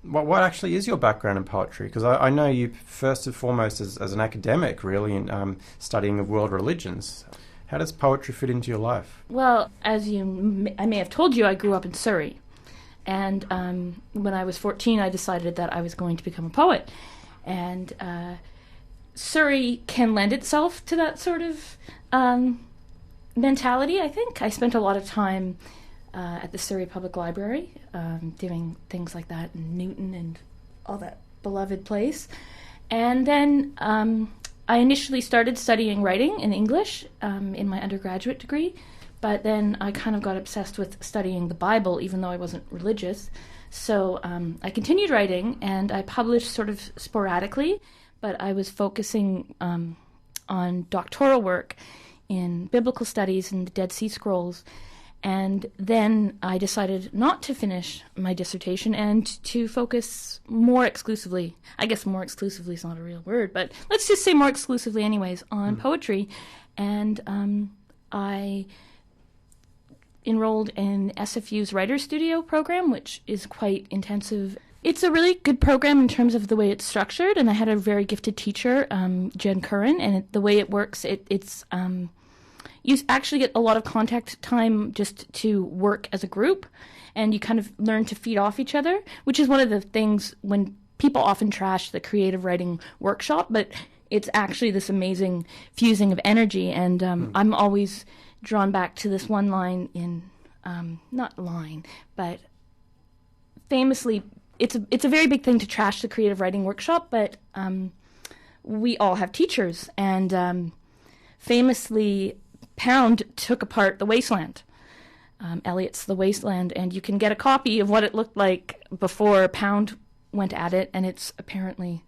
What actually is your background in poetry? Because I know you first and foremost as an academic, really, in studying of world religions. How does poetry fit into your life? Well, I may have told you, I grew up in Surrey. And when I was 14, I decided that I was going to become a poet. And Surrey can lend itself to that sort of mentality, I think. I spent a lot of time at the Surrey Public Library doing things like that in Newton and all that beloved place. And then I initially started studying writing in English in my undergraduate degree. But then I kind of got obsessed with studying the Bible, even though I wasn't religious. So I continued writing, and I published sort of sporadically, but I was focusing on doctoral work in biblical studies and the Dead Sea Scrolls. And then I decided not to finish my dissertation and to focus more exclusively, I guess more exclusively is not a real word, but let's just say more exclusively anyways, on poetry. And I enrolled in SFU's Writer's Studio program, which is quite intensive. It's a really good program in terms of the way it's structured, and I had a very gifted teacher, Jen Curran, and the way it works, it's you actually get a lot of contact time just to work as a group, and you kind of learn to feed off each other, which is one of the things when people often trash the creative writing workshop, but it's actually this amazing fusing of energy, and I'm always drawn back to this one line in, not line, but famously, it's a very big thing to trash the creative writing workshop, but we all have teachers, and famously, Pound took apart The Wasteland, Eliot's The Wasteland, and you can get a copy of what it looked like before Pound went at it, and it's apparently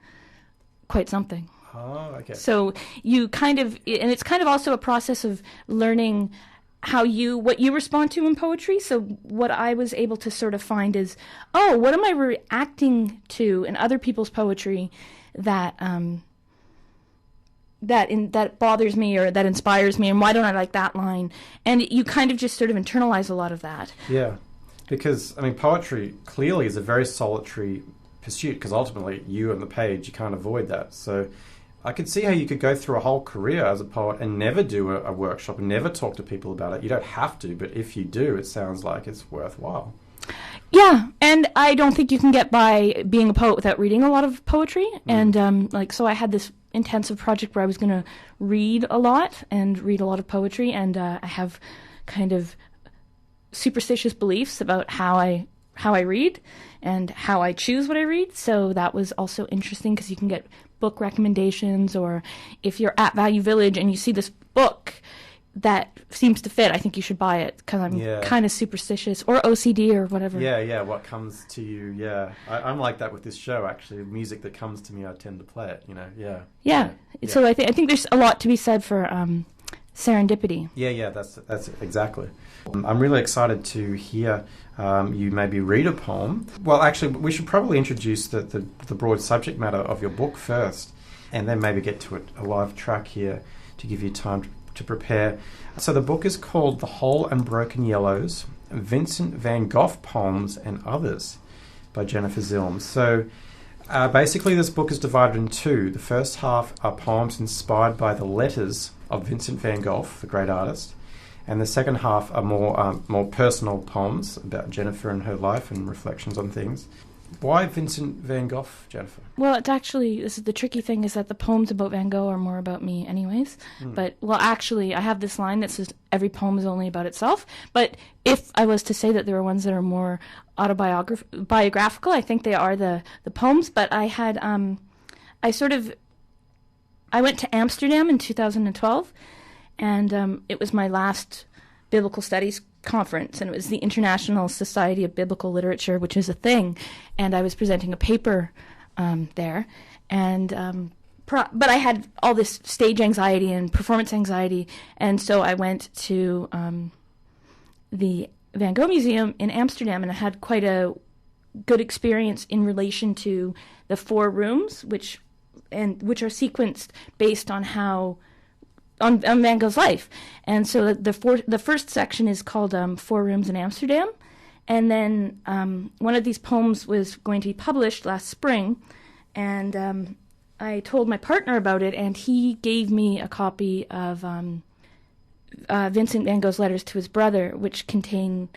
quite something. Oh, okay. So you kind of, and it's kind of also a process of learning what you respond to in poetry. So what I was able to sort of find is, what am I reacting to in other people's poetry that bothers me or that inspires me, and why don't I like that line? And you kind of just sort of internalize a lot of that. Yeah, because I mean, poetry clearly is a very solitary pursuit, because ultimately you and the page, you can't avoid that. So I could see how you could go through a whole career as a poet and never do a workshop and never talk to people about it. You don't have to, but if you do, it sounds like it's worthwhile. Yeah, and I don't think you can get by being a poet without reading a lot of poetry. And so I had this intensive project where I was going to read a lot of poetry, and I have kind of superstitious beliefs about how I read and how I choose what I read. So that was also interesting, because you can get book recommendations, or if you're at Value Village and you see this book that seems to fit, I think you should buy it, because I'm kind of superstitious, or OCD or whatever. Yeah, what comes to you, I'm like that with this show, actually. Music that comes to me, I tend to play it, Yeah. So I think there's a lot to be said for serendipity. Yeah, that's exactly. I'm really excited to hear you maybe read a poem. Well, actually, we should probably introduce the broad subject matter of your book first, and then maybe get to a live track here to give you time to prepare. So the book is called The Whole and Broken Yellows, Vincent van Gogh Poems and Others by Jennifer Zilm. So basically this book is divided in two. The first half are poems inspired by the letters of Vincent van Gogh, the great artist, and the second half are more personal poems about Jennifer and her life and reflections on things. Why Vincent van Gogh, Jennifer? Well, this is the tricky thing, is that the poems about Van Gogh are more about me anyways. But, actually, I have this line that says every poem is only about itself. But if I was to say that there are ones that are more autobiographical, I think they are the poems. But I had, I went to Amsterdam in 2012, and it was my last biblical studies conference, and it was the International Society of Biblical Literature, which is a thing, and I was presenting a paper there, and but I had all this stage anxiety and performance anxiety, and so I went to the Van Gogh Museum in Amsterdam, and I had quite a good experience in relation to the 4 rooms, which are sequenced based on on Van Gogh's life. And so the first section is called 4 Rooms in Amsterdam, And then one of these poems was going to be published last spring, and I told my partner about it, and he gave me a copy of Vincent van Gogh's letters to his brother, which contain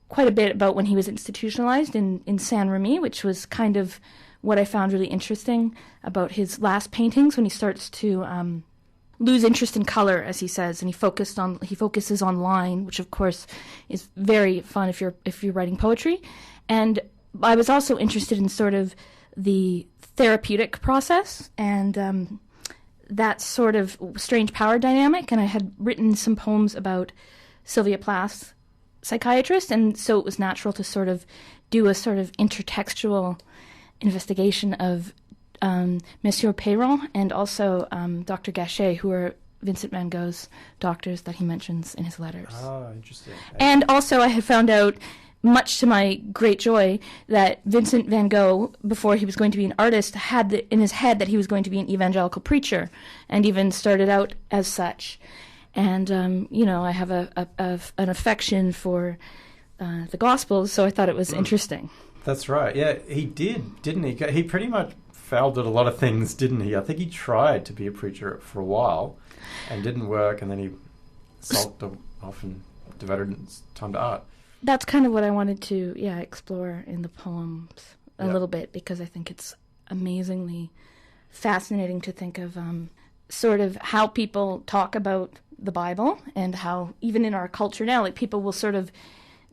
quite a bit about when he was institutionalized in Saint-Remy, which was kind of what I found really interesting about his last paintings, when he starts to lose interest in color, as he says, and he focuses on line, which of course is very fun if you're writing poetry. And I was also interested in sort of the therapeutic process and that sort of strange power dynamic. And I had written some poems about Sylvia Plath's psychiatrist, and so it was natural to sort of do a sort of intertextual investigation of Monsieur Perron and also Dr. Gachet, who are Vincent van Gogh's doctors that he mentions in his letters. Oh, interesting. And also I had found out, much to my great joy, that Vincent van Gogh, before he was going to be an artist, had in his head that he was going to be an evangelical preacher, and even started out as such. And, I have an affection for the Gospels, so I thought it was interesting. That's right. Yeah, he did, didn't he? He pretty much failed at a lot of things, didn't he? I think he tried to be a preacher for a while and didn't work, and then he sulked off and devoted his time to art. That's kind of what I wanted to, explore in the poems a little bit, because I think it's amazingly fascinating to think of sort of how people talk about the Bible, and how even in our culture now, like, people will sort of,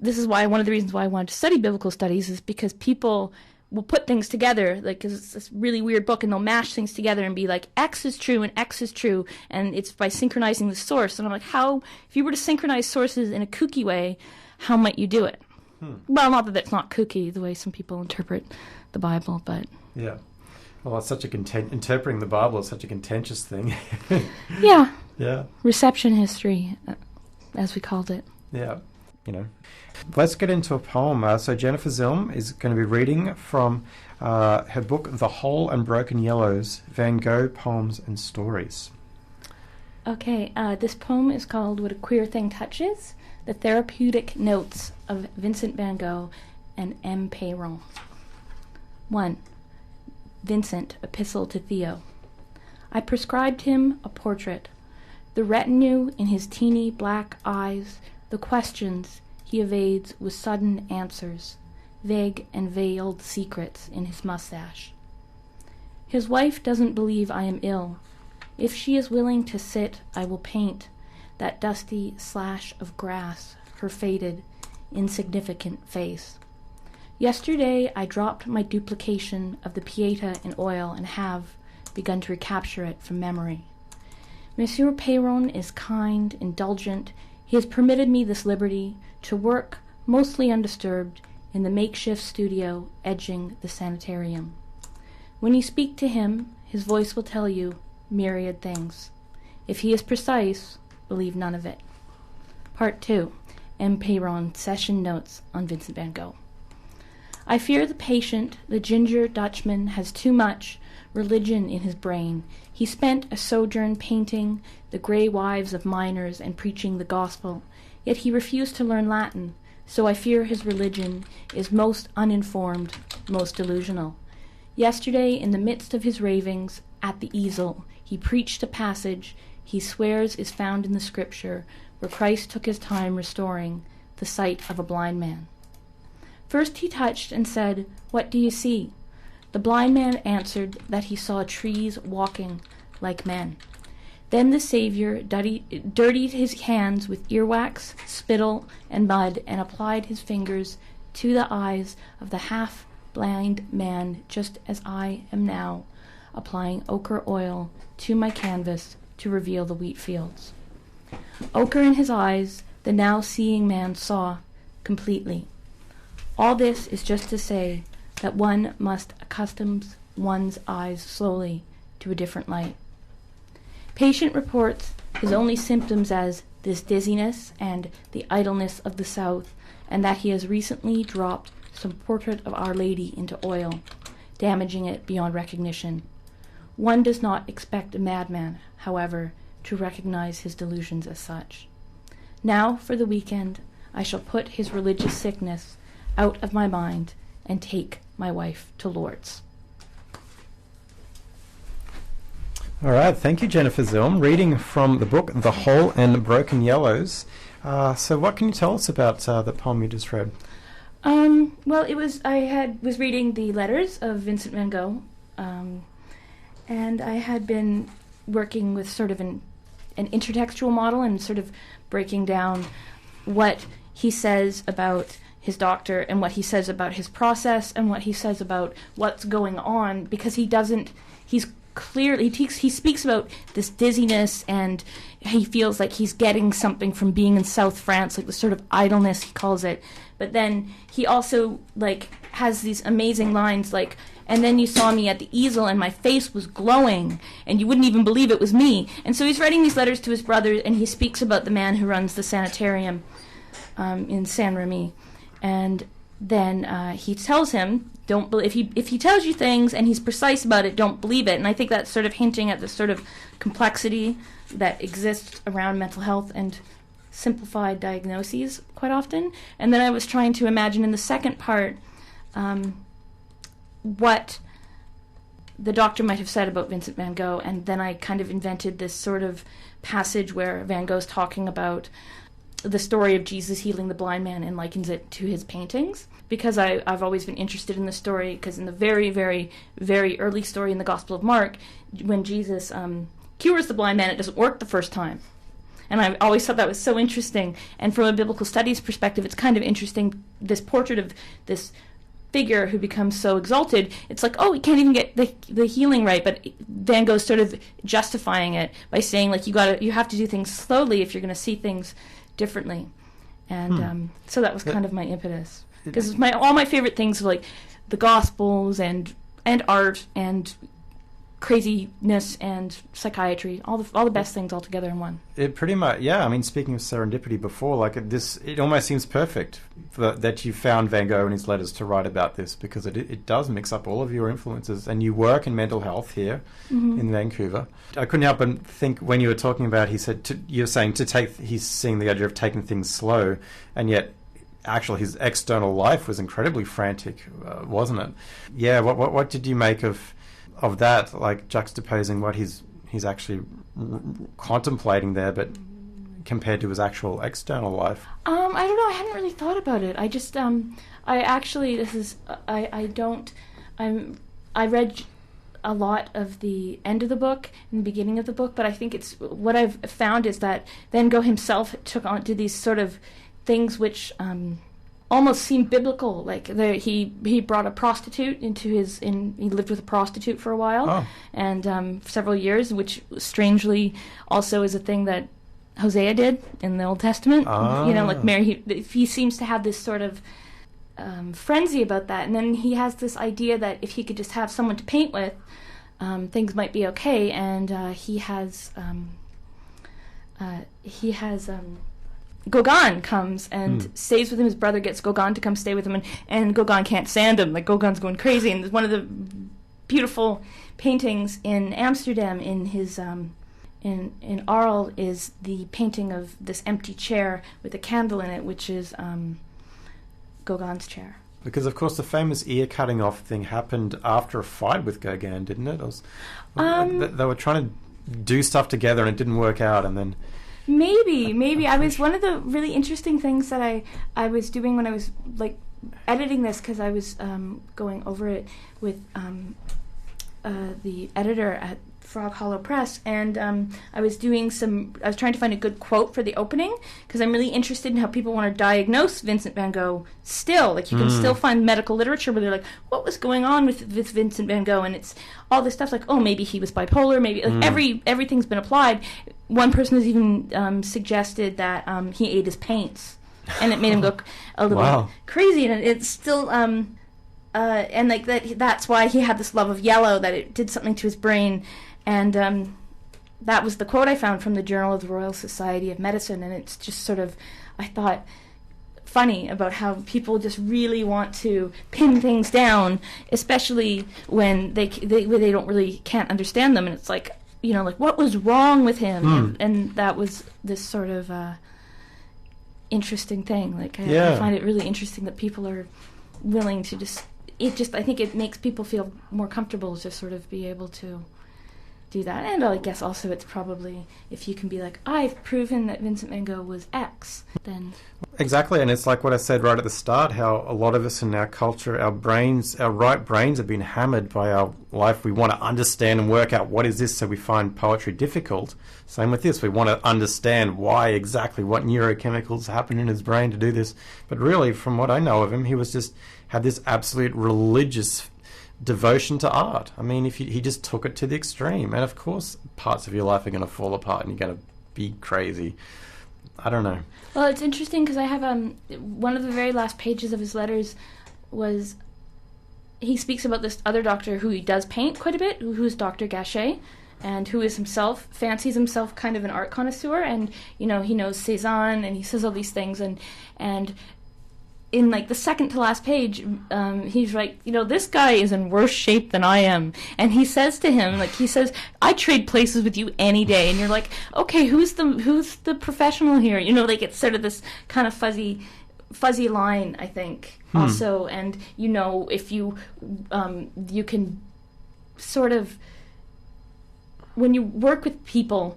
this is why one of the reasons why I wanted to study biblical studies is because people will put things together, like, 'cause it's this really weird book, and they'll mash things together and be like, X is true and X is true, and it's by synchronizing the source. And I'm like, how, if you were to synchronize sources in a kooky way, how might you do it? Well, not that it's not kooky, the way some people interpret the Bible, but... Yeah. Well, it's such a interpreting the Bible is such a contentious thing. Yeah. Yeah. Reception history, as we called it. Yeah. Let's get into a poem. So Jennifer Zilm is going to be reading from her book, The Whole and Broken Yellows, Van Gogh Poems and Stories. Okay, this poem is called What a Queer Thing Touches, The Therapeutic Notes of Vincent van Gogh and M. Perron. 1. Vincent, Epistle to Theo. I prescribed him a portrait. The retinue in his teeny black eyes, the questions he evades with sudden answers, vague and veiled secrets in his mustache. His wife doesn't believe I am ill. If she is willing to sit, I will paint that dusty slash of grass, her faded, insignificant face. Yesterday I dropped my duplication of the Pieta in oil and have begun to recapture it from memory. Monsieur Perron is kind, indulgent. He has permitted me this liberty to work, mostly undisturbed, in the makeshift studio edging the sanitarium. When you speak to him, his voice will tell you myriad things. If he is precise, believe none of it. Part 2. M. Perron Session Notes on Vincent van Gogh. I fear the patient, the ginger Dutchman, has too much religion in his brain. He spent a sojourn painting the grey wives of miners and preaching the gospel, yet he refused to learn Latin, so I fear his religion is most uninformed, most delusional. Yesterday, in the midst of his ravings, at the easel, he preached a passage he swears is found in the scripture, where Christ took his time restoring the sight of a blind man. First he touched and said, "What do you see?" The blind man answered that he saw trees walking like men. Then the Savior dirtied his hands with earwax, spittle, and mud, and applied his fingers to the eyes of the half-blind man, just as I am now applying ochre oil to my canvas to reveal the wheat fields. Ochre in his eyes, the now seeing man saw completely. All this is just to say that one must accustom one's eyes slowly to a different light. Patient reports his only symptoms as this dizziness and the idleness of the South, and that he has recently dropped some portrait of Our Lady into oil, damaging it beyond recognition. One does not expect a madman, however, to recognize his delusions as such. Now, for the weekend, I shall put his religious sickness out of my mind and take my wife to Lourdes. All right, thank you, Jennifer Zilm. Reading from the book The Whole and Broken Yellows. So what can you tell us about the poem you just read? Well, I was reading the letters of Vincent van Gogh, and I had been working with sort of an intertextual model and sort of breaking down what he says about his doctor and what he says about his process and what he says about what's going on, because he speaks about this dizziness, and he feels like he's getting something from being in South France, like the sort of idleness, he calls it. But then he also has these amazing lines like, and then you saw me at the easel and my face was glowing and you wouldn't even believe it was me. And so he's writing these letters to his brother, and he speaks about the man who runs the sanitarium in Saint Remy. And then he tells him, if he tells you things and he's precise about it, don't believe it. And I think that's sort of hinting at the sort of complexity that exists around mental health and simplified diagnoses quite often. And then I was trying to imagine in the second part what the doctor might have said about Vincent van Gogh, and then I kind of invented this sort of passage where Van Gogh's talking about the story of Jesus healing the blind man and likens it to his paintings, because I've always been interested in the story, because in the very, very, very early story in the Gospel of Mark, when Jesus cures the blind man, it doesn't work the first time. And I always thought that was so interesting. And from a biblical studies perspective, it's kind of interesting, this portrait of this figure who becomes so exalted. It's like, oh, he can't even get the healing right, but Van Gogh's sort of justifying it by saying, like, you have to do things slowly if you're going to see things differently. And so that was kind of my impetus. Because all my favorite things are like the Gospels and art and craziness and psychiatry, all the best things all together in one. It pretty much, yeah. I mean, speaking of serendipity before, it almost seems perfect that you found Van Gogh in his letters to write about this, because it does mix up all of your influences, and you work in mental health here in Vancouver. I couldn't help but think when you were talking about, he's seeing the idea of taking things slow, and yet actually his external life was incredibly frantic, wasn't it? Yeah. What did you make of that, like juxtaposing what he's actually contemplating there, but compared to his actual external life? I don't know. I hadn't really thought about it. I just, I read a lot of the end of the book and the beginning of the book, but I think it's, what I've found is that Van Gogh himself did these sort of things which almost seem biblical. Like he brought a prostitute he lived with a prostitute for a while, and several years, which strangely also is a thing that Hosea did in the Old Testament. Like Mary, he seems to have this sort of frenzy about that, and then he has this idea that if he could just have someone to paint with, things might be okay, and he has Gauguin comes and stays with him. His brother gets Gauguin to come stay with him, and Gauguin can't stand him. Like, Gauguin's going crazy. And one of the beautiful paintings in Amsterdam in his in Arles is the painting of this empty chair with a candle in it, which is Gauguin's chair. Because, of course, the famous ear cutting off thing happened after a fight with Gauguin, didn't it? They were trying to do stuff together and it didn't work out, and then... Maybe. I was, one of the really interesting things that I was doing when I was editing this, because I was going over it with the editor at Frog Hollow Press, and I was trying to find a good quote for the opening, because I'm really interested in how people want to diagnose Vincent van Gogh still. Like, you can still find medical literature where they're like, what was going on with Vincent van Gogh? And it's all this stuff like, oh, maybe he was bipolar, maybe everything's been applied. One person has even suggested that he ate his paints, and it made him look a little crazy. And it's still, and like that's why he had this love of yellow, that it did something to his brain. And that was the quote I found from the Journal of the Royal Society of Medicine. And it's just sort of, I thought, funny about how people just really want to pin things down, especially when they can't understand them. And it's like, like, what was wrong with him? And that was this sort of interesting thing. Like, Yeah. I find it really interesting that people are willing to I think it makes people feel more comfortable to sort of be able to do that. And I guess also it's probably, if you can be like, I've proven that Vincent van Gogh was X, then... Exactly, and it's like what I said right at the start, how a lot of us in our culture, our right brains have been hammered by our life. We want to understand and work out what is this, so we find poetry difficult. Same with this, we want to understand what neurochemicals happen in his brain to do this. But really, from what I know of him, he was just had this absolute religious devotion to art. I mean, he just took it to the extreme, and of course parts of your life are going to fall apart and you're going to be crazy. I don't know. Well, it's interesting because I have one of the very last pages of his letters was he speaks about this other doctor who he does paint quite a bit, who's Dr. Gachet, and who is fancies himself kind of an art connoisseur, and he knows Cézanne, and he says all these things, and in like the second to last page, he's like, this guy is in worse shape than I am, and he says to him, I trade places with you any day, and you're like, okay, who's the professional here? It's sort of this kind of fuzzy line, I think, also, and if you you can sort of, when you work with people,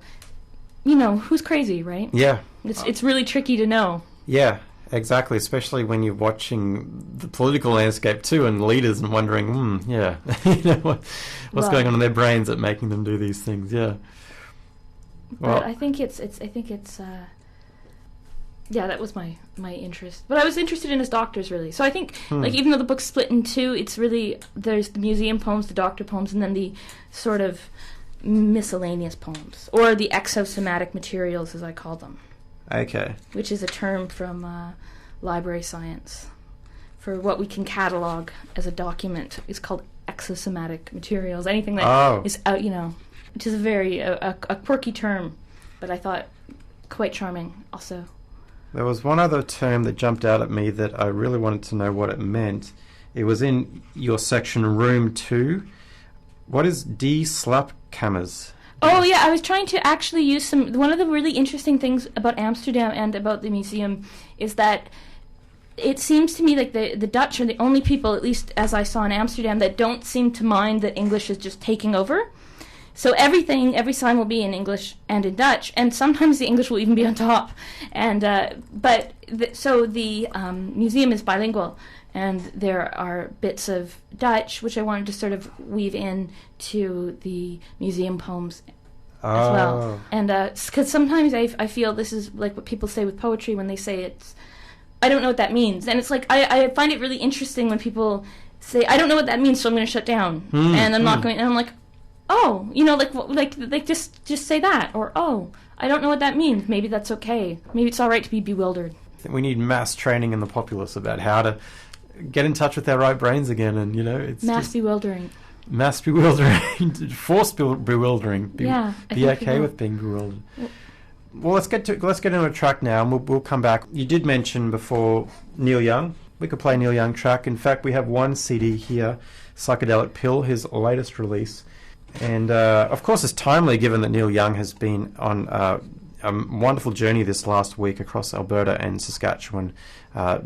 who's crazy, right? Yeah, it's really tricky to know. Yeah. Exactly, especially when you're watching the political landscape too, and leaders, and wondering, what's going on in their brains that making them do these things? Yeah. Well, but I think it's that was my interest. But I was interested in his doctors, really. So I think, even though the book's split in two, it's really, there's the museum poems, the doctor poems, and then the sort of miscellaneous poems, or the exosomatic materials, as I call them. Okay. Which is a term from library science for what we can catalog as a document. It's called exosomatic materials. Anything that is out, which is a very a quirky term, but I thought quite charming also. There was one other term that jumped out at me that I really wanted to know what it meant. It was in your section, Room 2. What is D-slapkammers? Oh, yeah, I was trying to actually use one of the really interesting things about Amsterdam and about the museum is that it seems to me like the Dutch are the only people, at least as I saw in Amsterdam, that don't seem to mind that English is just taking over. So every sign will be in English and in Dutch, and sometimes the English will even be on top. And so the museum is bilingual, and there are bits of Dutch, which I wanted to sort of weave in to the museum poems as well. And because sometimes I feel this is like what people say with poetry when they say I don't know what that means. And it's like, I find it really interesting when people say, I don't know what that means, so I'm going to shut down. And I'm not going, and I'm like, oh, just say that. Or, oh, I don't know what that means. Maybe that's okay. Maybe it's all right to be bewildered. We need mass training in the populace about how to get in touch with their right brains again, and it's bewildering. Mass bewildering, forced bewildering. Be okay with being bewildered. Well, let's get into a track now, and we'll come back. You did mention before Neil Young. We could play Neil Young track. In fact, we have one CD here, Psychedelic Pill, his latest release, and of course, it's timely given that Neil Young has been on a wonderful journey this last week across Alberta and Saskatchewan,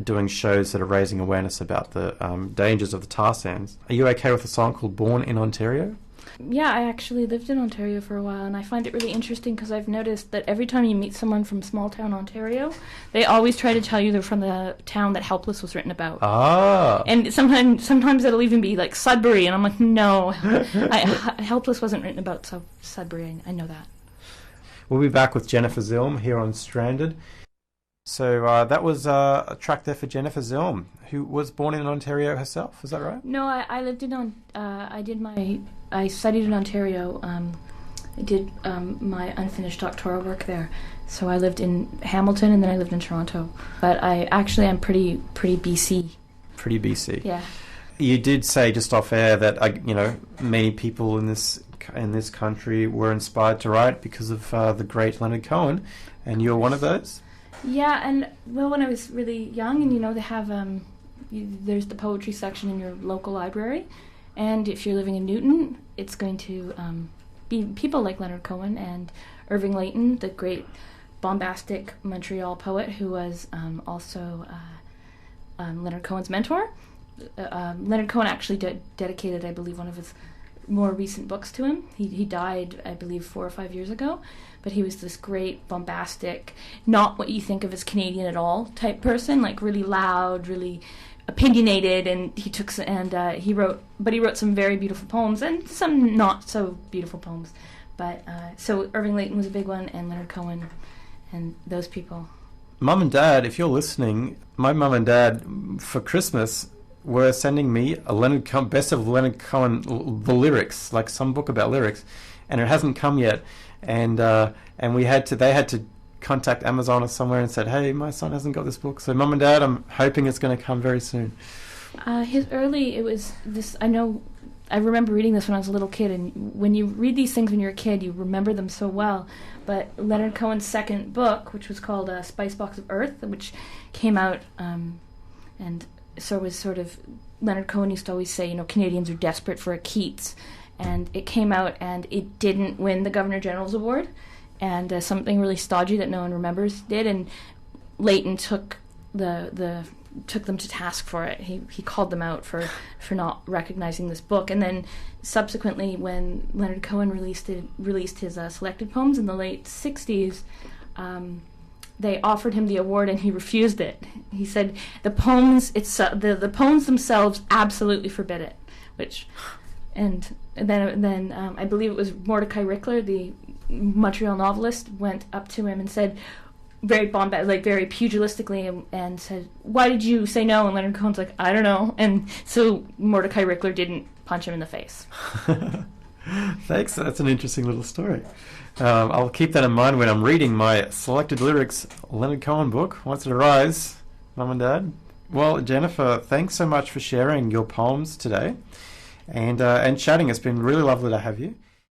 doing shows that are raising awareness about the dangers of the tar sands. Are you okay with a song called Born in Ontario? Yeah, I actually lived in Ontario for a while, and I find it really interesting because I've noticed that every time you meet someone from small town Ontario, they always try to tell you they're from the town that Helpless was written about. And sometimes it'll even be like Sudbury, and I'm like, no, Helpless wasn't written about Sudbury. I know that. We'll be back with Jennifer Zilm here on Stranded. So that was a track there for Jennifer Zilm, who was born in Ontario herself. Is that right? No, I lived in I studied in Ontario. I did my unfinished doctoral work there. So I lived in Hamilton, and then I lived in Toronto. But I'm pretty BC. Pretty BC. Yeah. You did say just off air that many people in this country were inspired to write because of the great Leonard Cohen, and you're one of those. Yeah, and when I was really young, and they have there's the poetry section in your local library, and if you're living in Newton, it's going to be people like Leonard Cohen and Irving Layton, the great bombastic Montreal poet who was also Leonard Cohen's mentor. Leonard Cohen actually dedicated, I believe, one of his more recent books to him. He died, I believe, 4 or 5 years ago, but he was this great, bombastic, not what you think of as Canadian at all type person, like really loud, really opinionated, and he wrote some very beautiful poems and some not so beautiful poems. But so Irving Layton was a big one, and Leonard Cohen, and those people. Mum and Dad, if you're listening, my mum and dad for Christmas were sending me a Leonard Cohen, best of Leonard Cohen, the lyrics, like some book about lyrics, and it hasn't come yet. And they had to contact Amazon or somewhere and said, hey, my son hasn't got this book. So Mum and Dad, I'm hoping it's going to come very soon. It was this, I remember reading this when I was a little kid, and when you read these things when you're a kid, you remember them so well. But Leonard Cohen's second book, which was called Spicebox of Earth, which came out, and so was sort of, Leonard Cohen used to always say, Canadians are desperate for a Keats, and it came out and it didn't win the Governor General's Award, and something really stodgy that no one remembers did, and Layton took them to task for it. He called them out for not recognizing this book, and then subsequently when Leonard Cohen released his selected poems in the late 60s, they offered him the award and he refused it. He said the poems themselves absolutely forbid it. And then I believe it was Mordecai Rickler, the Montreal novelist, went up to him and said, very very pugilistically, and said, "Why did you say no?" And Leonard Cohen's like, "I don't know." And so Mordecai Rickler didn't punch him in the face. Thanks. That's an interesting little story. I'll keep that in mind when I'm reading my selected lyrics Leonard Cohen book once it arrives, Mum and Dad. Well, Jennifer, thanks so much for sharing your poems today and chatting. It's been really lovely to have you.